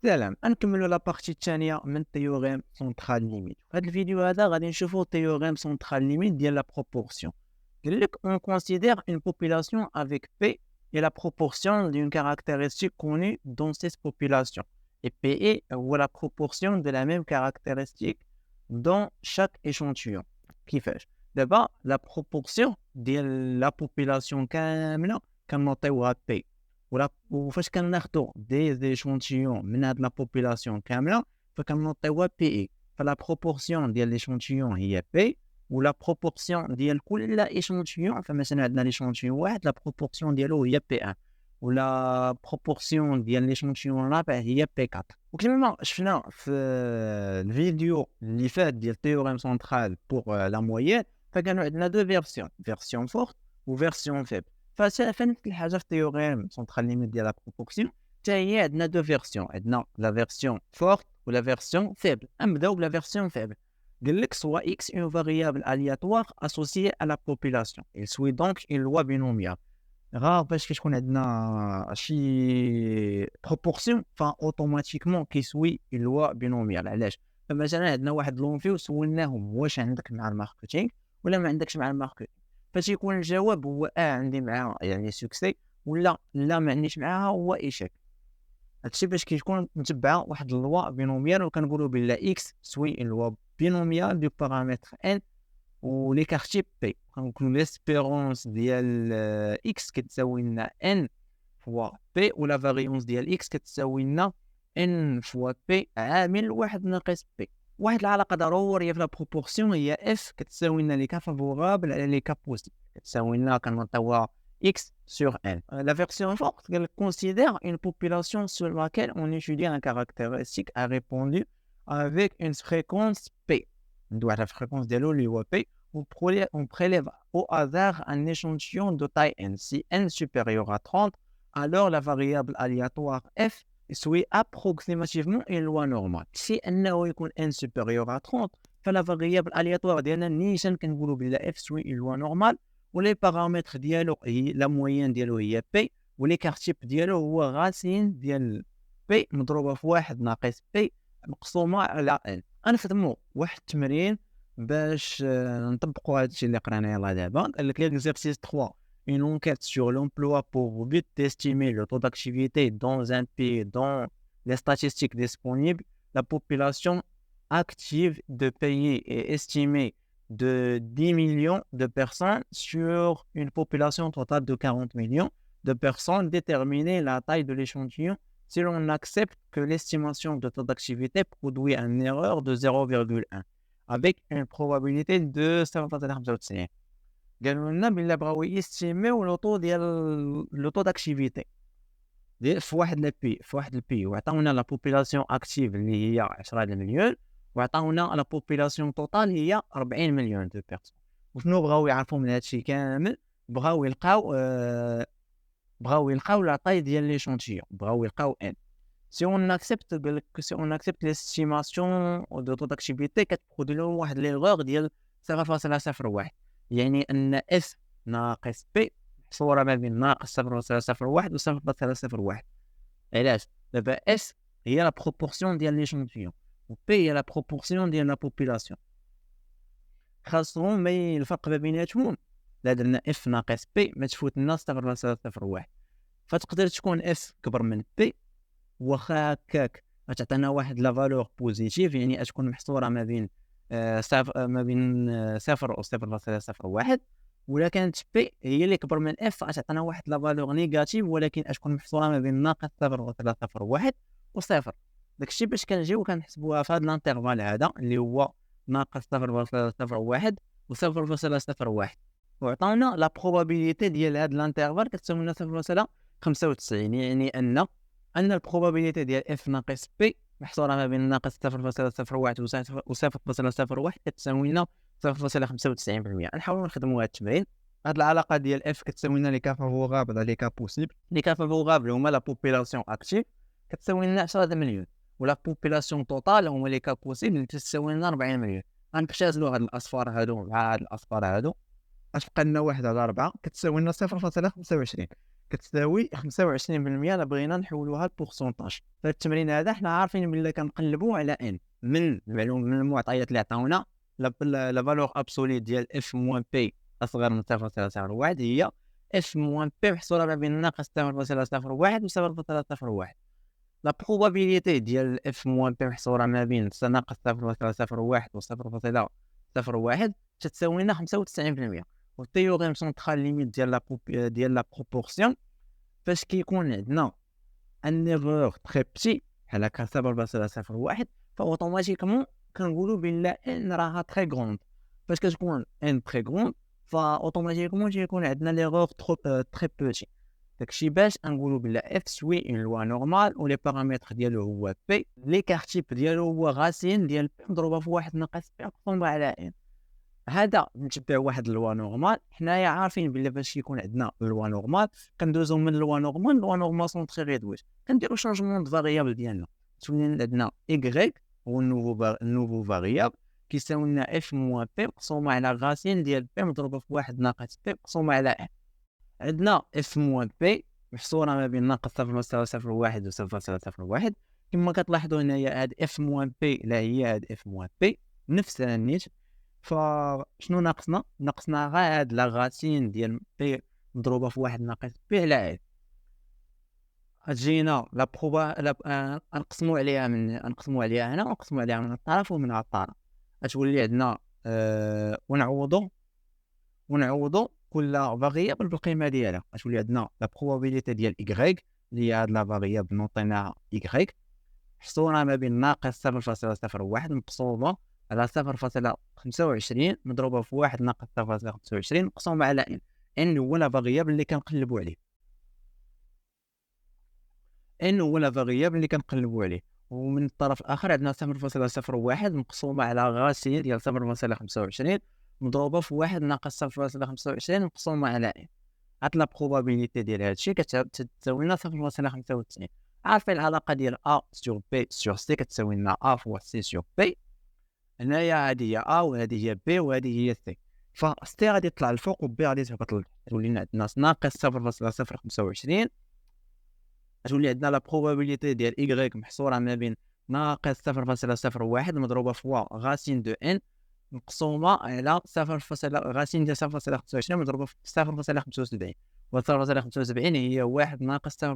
سلام، نكملوا لابارتي الثانيه من تيوريم سونترال ليميت. في هذا الفيديو هذا غادي نشوفوا تيوريم سونترال ليميت ديال لا بروبورسيون. قال لك on considère une population avec P et la proportion d'une caractéristique connue dans cette population. Et PE هو la proportion de la même caractéristique dans chaque échantillon. كيفاش؟ دابا la proportion ديال la population كامله كنعطيوها P. وفاش كناخدو دي زيشونتيون من هاد لا بوبولاسيون كامله فكنعطيوها بي اي. فلا بروبورسيون ديال ليشونتيون هي بي، ولا بروبورسيون ديال كل ايشونتيون، فمثلا عندنا ليشونتيون واحد لا بروبورسيون ديالو هي بي 1، ولا بروبورسيون ديال ليشونتيون الرابع هي بي 4. وكما شفنا في الفيديو اللي فات ديال تيوريم سونترال بور لا مويين، فكانوا عندنا دو فيرسيون فورت وفيرسيون فيبل. فنفس الحاجه في تيوريم سونترال ليميت ديال لا بروبورسيون حتى هي عندنا دو فيرسيون، عندنا لا فيرسيون فورت ولا فيرسيون فيبل. نبداو بلا فيرسيون فيبل. قال لك سوا x une variable aléatoire associée à la population, il suit donc une loi binomiale. غير فاش كتكون عندنا شي بروبورسيون فاوتوماتيكمون كيسوي une loi binomiale. علاش؟ فمثلا عندنا واحد لونفي وسولناهم واش عندك مع الماركتينغ ولا ما عندكش مع الماركتينغ، فتيكون الجواب هو عندي معها يعني سوكسي، ولا لا ما عنديش معها هو ايشيك. هادشي باش كيكون متبعه واحد اللوا بينوميال، وكنقولوا بلا اكس سوي اللوا بينوميال دو بارامتر ان وليكارتي بي. كنقولوا ليسبيرونس ديال اكس كتساوي لنا ان فوا بي، ولا فاريونس ديال اكس كتساوي لنا ان فوا بي عامل واحد ناقص بي. واحد العلاقه ضروريه في لا بروبورسيون هي اف كتساوي لنا لي كا فافورابل على لي كا بوزيتيف، كتساوي لنا كنعطيوها x sur n. La version forte, elle considère une population sur laquelle on étudie un caractéristique à répondu avec une fréquence p. Donc la fréquence de l'eau p. On prélève au hasard un échantillon de taille n. Si n supérieur à 30, alors la variable aléatoire f suit approximativement une loi normale. Si n est supérieur à 30, la variable aléatoire ديالنا نيشان كنقولوا بلا f suit une loi normale. ولي بارامتر ديالو هي لا موين ديالو هي بي، ولي كارتيب ديالو هو غاسين ديال بي مضروبه في واحد ناقص بي مقسومه على ان. غنخدموا واحد التمرين باش نطبقوا هادشي اللي قراناه يلاه دابا. قال لك l'exercice 3 une enquête sur l'emploi pour but d'estimer le taux d'activité dans un pays dont les statistiques disponibles. La population active de pays est estimée de 10 millions de personnes sur une population totale de 40 millions de personnes. Déterminer la taille de l'échantillon si l'on accepte que l'estimation de taux d'activité produit une erreur de 0,1 avec une probabilité de 0,95. قالوا لنا بلا بغاو يستيميو لو طو داكتيفيتي ديال في واحد البي وعطاونا لا بوبولاسيون اكتيف اللي هي 10 مليون، وعطاونا لا بوبولاسيون توتال هي 40 مليون دو بيرسون. وشنو بغاو يعرفوا من هادشي كامل؟ بغاو يلقاو لا طاي ديال ليشونتيون، بغاو يلقاو ان. سي اون اكسبت قال لك سي اون اكسبت ليستيماسيون دو تو داكتيفيتي كتبرودوي لهم واحد ليغور ديال 0.01، يعني ان اس ناقص بي محصوره ما بين ناقص 0.01 و 0.01. علاش؟ دابا اس هي لا بروبورسيون ديال ليشونتيون و بي هي لا بروبورسيون ديال لا بوبولاسيون. خاصهم ما الفرق ما بيناتهم لا درنا اف ناقص بي ما تفوت لنا 0.01. فتقدر تكون اف كبر من بي، واخا هكاك غتعطينا واحد لا فالور بوزيتيف، يعني تكون محصوره ما بين ما بين 0 و 0.01. ولا كانت بي هي اللي كبر من اف غتعطينا واحد لا فالور نيجاتيف، ولكن تكون محصوره ما بين ناقص 0.01 و 0. داكشي باش كنجيو كنحسبوها في هذا الانترفال هذا اللي هو ناقص 0.01 و 0.01، وعطاونا لا بروبابيليتي ديال هذا الانترفال كتساوي لنا 0.95. يعني ان البروبابيليتي ديال اف ناقص بي محصوره ما بين ناقص 0.01 و 0.01 كتساوي لنا 0.95%. نحاولوا نخدموا هذا التمرين. هاد العلاقه ديال اف كتساوي لنا لي كا فافورابل على لي كا بوسيبل. لي كا فافورابل هما لا بوبولاسيون اكتيف كتساوي لنا 10 مليون، ولا بوبولاسيون توتال هما لي كا بوسيبل كتساوي لنا 40 مليون. غنختازلوا هاد الاصفار هادو مع هاد الاصفار هادو، غتبقى لنا 1 على 4 كتساوي لنا 0.25. كتساوي 25%. الا بغينا نحولوها لبورسونتاج. فهاد التمرين هذا حنا عارفين بلي كنقلبوا على ان من المعلوم من المعطيات اللي عطاونا. لا فالور ابسولي ديال اف موان بي اصغر من 0.01 هي اف موان بي محصوره ما بين ناقص 0.01 و 0.01. لا بروبابيليتي ديال اف موان بي محصوره ما بين ناقص 0.01 و 0.01 تتساوي لنا 95%. والتيوريم سونترال ليميت ديال لا بروبورسيون فاش كيكون عندنا ان ايرور تري بتي بحال هكا 0.01 فاوتوماتيكمون كنقولوا بان ان راها تري غروند. فاش كتكون ان تري غروند فاوتوماتيكمون تيكون عندنا ليرور تري بوتي. داكشي باش نقولوا بلا اف سوي اون لوا نورمال و لي بارامتر ديالو هو بي ليكار تيب ديالو هو غاسين ديال بي مضروبه في واحد ناقص بي مقسومه على ان. هذا نتبع واحد اللوا نورمال. حنايا عارفين بلي فاش يكون عندنا اللوا نورمال كندوزو من اللوا نورمال سونطري ريدويت كنديرو شونجمون د فاريابل ديالنا. تولي عندنا ايغريك هو النوفو فاريابل كيساوي لنا اف موان بي مقسومه على غاسين ديال بي مضروبه في واحد ناقص بي مقسومه على ان. عندنا اف موان بي محصوره ما بين ناقص 0.01 و 0.01. كما كتلاحظوا هنايا هاد اف موان بي لا هي هاد اف موان بي نفس النيت. فشنو ناقصنا غير هاد لا غاسين ديال بي مضروبه في واحد ناقص بي على عاد. تجينا لا بروبا نقسموا عليها هنا ونقسموا عليها من الطرف ومن على الطرف. غتولي عندنا ونعوضوا كل فاريابل بالقيمه ديالها. غتولي عندنا لا بروبابيليتي ديال ايغريك اللي هي هاد لا فاريابل نوطيناها ايغريك محصوره ما بين ناقص 0.01 مقسومه على 0.25 مضروبه في واحد ناقص 0.25 مقسومه على ان هو لا فاريابل اللي كنقلبوا عليه. ومن الطرف الاخر عندنا 0.01 مقسومه على غاسين ديال 0.25 مضروبه في واحد ناقص 0.25 مقسومه على ان. هاد لا بروبابيليتي ديال هادشي كتساوي لنا 0.95. عارفين العلاقه ديال ا سور بي سور سي كتساوي لنا ا فوا سي سور بي. هنايا هذه هي ا وهذه هي بي وهذه هي سي. فسي غادي تطلع الفوق وبي غادي تهبط لتحت. تولي عندنا ناقص 0.025. تولي عندنا لا بروبابيليتي ديال ايغريك محصوره ما بين ناقص 0.01 مضروبه في غاسين دو ان مقسومه على غاسين ديال 0.25 مضروبه في 0.75. و 0.75 هي واحد ناقص 0.25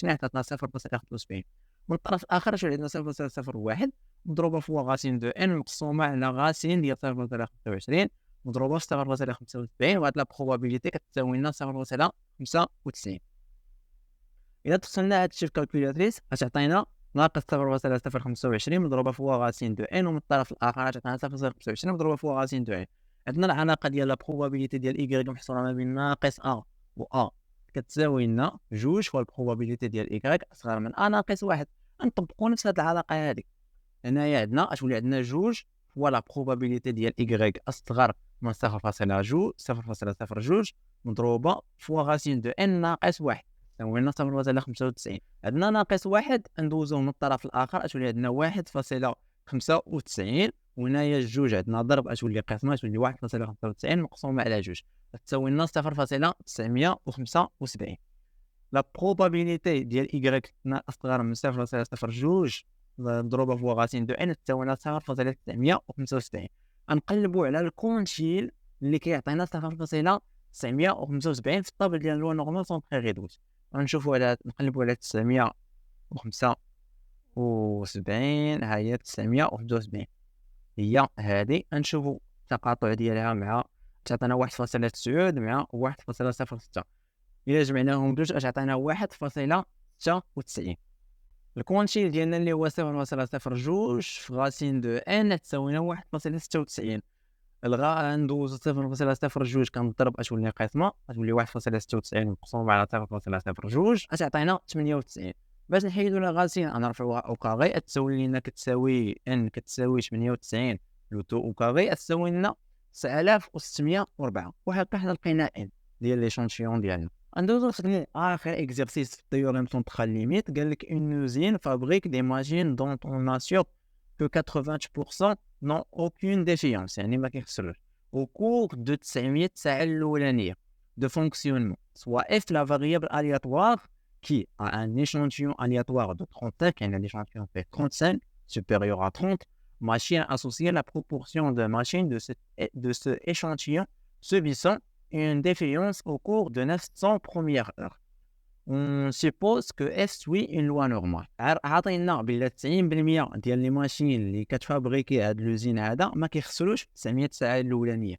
عطاتنا 0.75. من الطرف الاخر شنو عندنا 0.01 مضروبه في غاسين دو ان مقسومه على غاسين ديال 0.25 مضروبه في 0.75. وهاد لا بروبابيليتي كتساوي لنا 0.95. الا دخلنا هادشي في كالكولاتريس غتعطينا ناقص 0.025 مضروبه في غاسين دو ان. ومن الطرف الاخر غتعطينا 0.25 مضروبه في غاسين دو ان. عندنا العلاقه ديال لا بروبابيليتي ديال ايغريك محصوره ما بين ناقص ا و ا كتساوي لنا جوج فوا البروبابيليتي ديال ايغريك اصغر من ا ناقص واحد. نطبقوا نفس هاد العلاقه هذه. هنايا عندنا غتولي عندنا جوج فوا لا بروبابيليتي ديال ايغريك اصغر من 0.02 مضروبه فوا غاسين دو ان ناقص واحد تساوي لنا 0.95. عندنا ناقص واحد ندوزو من الطرف الاخر تولي عندنا 1.95. وهنايا الجوج عندنا ضرب تولي قسمه تولي 1.95 مقسومه على جوج تساوي لنا 0.975. لا بروبابيليتي ديال ايغريك اصغر من 0.02 مضروبه في غاسين دو ان تساوي لنا 0.975. نقلبوا على الكونتيل اللي كيعطينا 0.975 في الطابل ديال لوا نورمال سونطري ريدويت. غنشوفوا على نقلبوا على 975 ها هي 975 هي هذه. نشوفوا التقاطع ديالها مع تعطينا 1.9 مع 1.06. الا جمعناهم بجوج غتعطينا 1.96. الكوانتيل ديالنا اللي هو 0.02 في غاسين دو ان تساوي لنا 1.96. ندوزو 0.02 كنضرب تولي قسمه تولي 1.96 مقسومه على 0.02 غتعطينا 98. باش نحيدو لا غاسين غنرفعوها او كاغي تساوي لنا كتساوي ان كتساوي 98 لو تو او كاغي تساوي لنا 9604. وهكا حنا لقينا ان ديال لي شونتيون ديالنا. ندوزو نخدمو اخر اكزرسيس في التيوريم سونطرال ليميت. قالك اون اوزين فابريك دي ماشين دون اون اسيور que 80% n'ont aucune défiance يعني ما كيخسروش au cours de 900 ساعة الأولانية de fonctionnement. soit f la variable aléatoire qui a un échantillon aléatoire de 35, et l'échantillon fait 35 supérieur à 30, machine associée la proportion de machines de ce échantillon subissant une défaillance au cours de 900 premières heures. On suppose que f suit une loi normale. عطينا بلا 90% ديال لي ماشين اللي كتفابريكي هاد لوزين هذا ما كيخسروش 900 ساعه الاولانيه،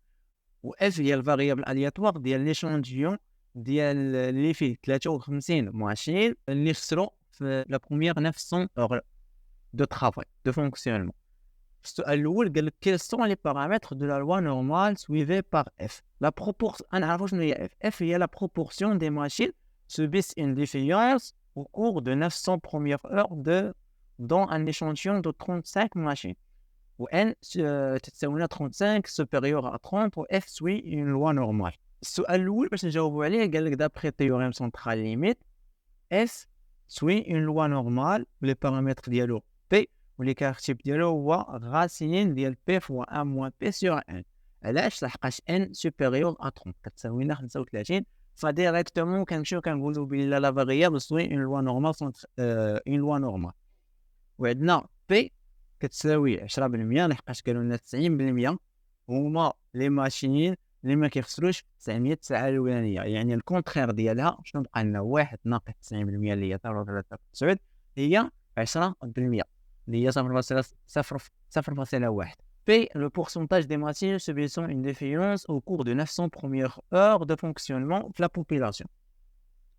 و f هي الفاريابل الياتوار ديال ليشونجيون ديال اللي فيه 53 ماشين اللي خسروا في لا بروميير 900 اور دو travail de fonctionnement. السؤال الاول قال لك quels sont les paramètres de la loi normale suivie par f. La proportion انا عارف شنو هي f هي la proportion des machines subissent une défaillance au cours de 900 premières heures dans un échantillon de 35 machines. Où n تتساوي 35 supérieur à 30 و f suit une loi normale. السؤال الأول باش نجاوبوا عليه قال لك d'après théorème central limite f suit une loi normale les paramètres ديالو p و les caractéristiques ديالو هو racine ديال p fois 1 moins p sur n. علاش؟ لحقاش n supérieur à 30 كتساوي لنا 35 فديريكتومون كنمشيو كنقولوا بلا لا فاريابل سوي اون لوا نورمال اون لوا نورمال، وعندنا بي كتساوي 10% لحقاش قالوا لنا 90% هما لي ماشين اللي ما كيخسروش 900 ساعه الاولانيه، يعني الكونترير ديالها شنو بقى لنا؟ 1 ناقص 90% اللي هي 3.9 هي 10% اللي هي 0.1. P, le pourcentage des machines subissant une défaillance au cours de 900 premières heures de fonctionnement de la population.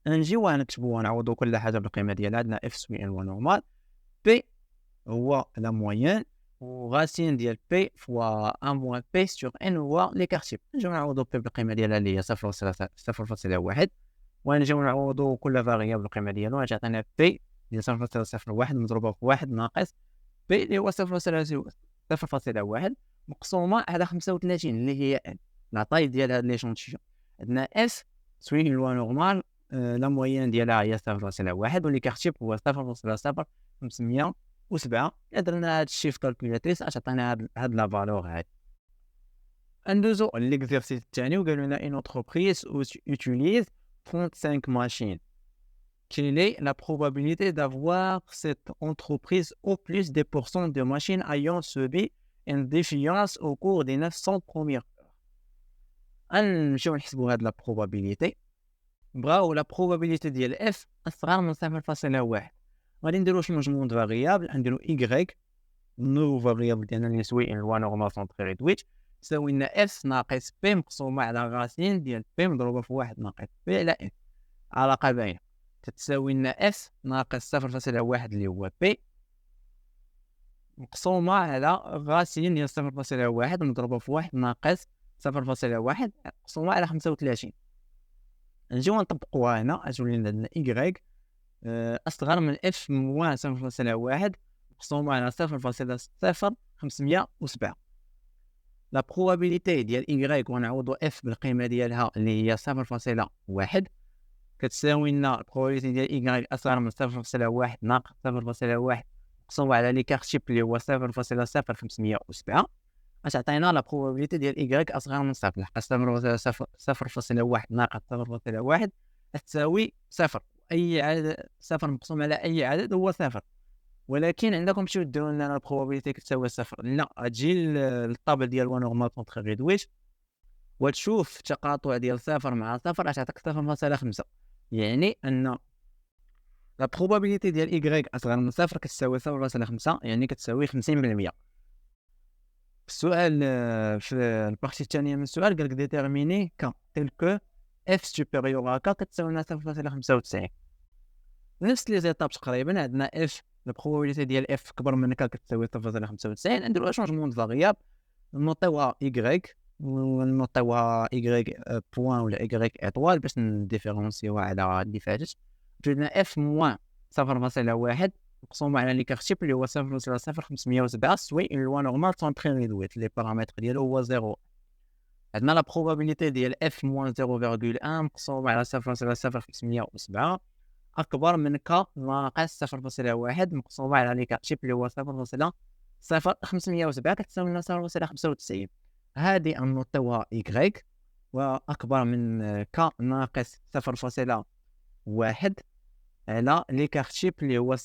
نجيو نكتبوا نعوضوا كل حاجه بالقيمه ديالها. عندنا f سوي ان لوا نورمال، p هو لا موين و راسين ديال p فوا 1 موان p sur n هو لي كارتيب. نجيو نعوضوا p بالقيمه ديالها اللي هي 0.1 ونجيو نعوضوا كل فاريابل بالقيمه ديالو. غتعطينا p ديال 0.01 مضروبه في 1 ناقص p اللي هو 0.1 مقسومه على 35 اللي هي n لا طاي ديال هاد ليشونتيون. عندنا f سوي اون لوا نورمال لا موين ديالها هي 0.1 واللي كارتيب هو 0.0507. درنا هاد الشيء في كالكولاتريس اش عطينا هاد لا فالور هادي. ندوزو ليكزيرسيس الثاني وقالوا لنا ان انتربريز utilise 35 machines. Quelle est la probabilité d'avoir cette entreprise au plus des pourcents de machines ayant subi une défaillance au cours des 900 premières heures. نمشيو نحسبوا هاد لا probabilité. بغاو لا probabilité ديال f اصغر من 0.1. غادي نديرو شي مجموعة فاريابل، نديرو y نو فاريابل ديالنا اللي نسوي ان لوا نورمال سونطري ريدويت تساوي لنا f ناقص p مقسومة على غاسين ديال p مضروبة في 1 ناقص p على n. علاقة باينة تتساوي لنا f ناقص 0.1 اللي هو p مقسومة على غاسين ديال 0.1 مضروبة في 1 ناقص 0.1 مقسومة على 35. نجيو نطبقوها هنا غتولي لنا y أصغر من f موان 0.1 مقسومة على 0.0507. لا probabilité ديال y ونعوضو f بالقيمة ديالها اللي هي 0.1 كتساوي لنا probabilité ديال y أصغر من 0.1 ناقص 0.1 مقسومة على لي كارتيب اللي هو 0.0507. اش عطينا لا probabilité ديال y أصغر من 0 لحقاش 0.1 ناقص 0.1 تساوي 0. اي عدد 0 مقسوم على اي عدد هو 0، ولكن عندكم تمشيو ديروا لنا البروبابيليتي كتساوي 0. لا تجي للطابل ديال لوا نورمال كونتر ريدويت وتشوف تقاطع ديال 0 مع 0 اش عطاك 0.5. يعني ان لا probabilité ديال y اصغر من 0 كتساوي 0.5، يعني كتساوي 50%. السؤال في البارتي الثانيه من السؤال قالك ديتيرميني كان تيل كو f supérieur à k كتساوي لنا 0.95. نفس لي زيتاب تقريبا. عندنا f البروبابيليتي ديال f كبر من k كتساوي 0.95. نديرو شونجمون دو فاريابل نوطيوها y ونوطيوها y بوان ولا y ايطوال باش نديفيرونسيوها على اللي فاتت. عندنا f موان 0.1 مقسومة على لي كارتيب اللي هو 0.0507 سوي اون لوا نورمال سونطري ريدويت لي بارامتر ديالو هو 0. عندنا لا probabilité ديال f موان 0.1 مقسومة على 0.0507 أكبر من k ناقص 0.1 مقسومة على لي كارتيب اللي هو 0.0507 كتساوي لنا 0.95. هادي نوطيوها y وأكبر من ك ناقص 0.1 على لي كارتشيب اللي هو 0.0507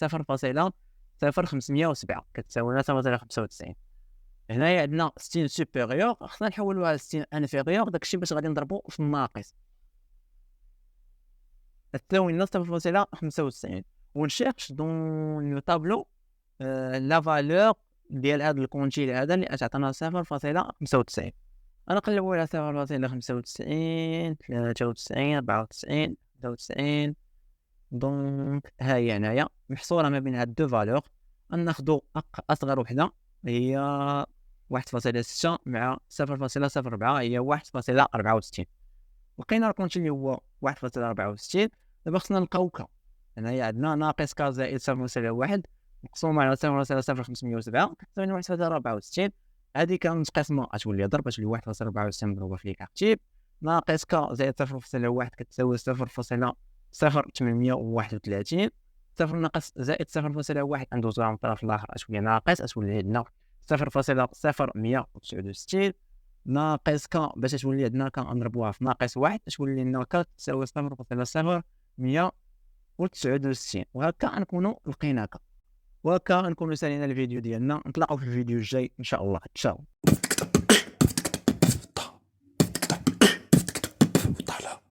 كتساوي 0.95. هنايا عندنا 60 سوبيريور، خصنا نحولوها ل 60 انفيريور، داكشي باش غادي نضربو في الناقص تساوي لنا 0.95 ونشيرش دون لو طابلو لا فالور ديال هذا الكونتيل هذا اللي تعطينا 0.95. انا نقلبوا على 0.95 93 94 93. دونك ها هي هنايا محصوره ما بين هاد دو فالور. ناخذوا اصغر وحده هي 1.6 مع 0.04 هي 1.64. لقينا الكونتي اللي هو 1.64. دابا خصنا نلقاو ك. هنايا عندنا ناقص ك زائد 0.1 مقسوم على 0.0507 كتساوي 1.64. هذه كنتقسمها غتولي ضرب، غتولي 1.64 مضروبه في الكارتيب ناقص ك زائد 0.1 كتساوي 0.0831. 0 ناقص زائد 0.1 ندوزوها من الطرف الاخر غتولي ناقص، غتولي عندنا 0.0169 ناقص ك باش تولي عندنا ك نضربوها في ناقص 1 تولي لنا ك تساوي 0.0169. وهكا نكونوا لقينا ك، وهكا نكونوا سالينا الفيديو ديالنا. نتلاقاو في الفيديو الجاي ان شاء الله. تشاو.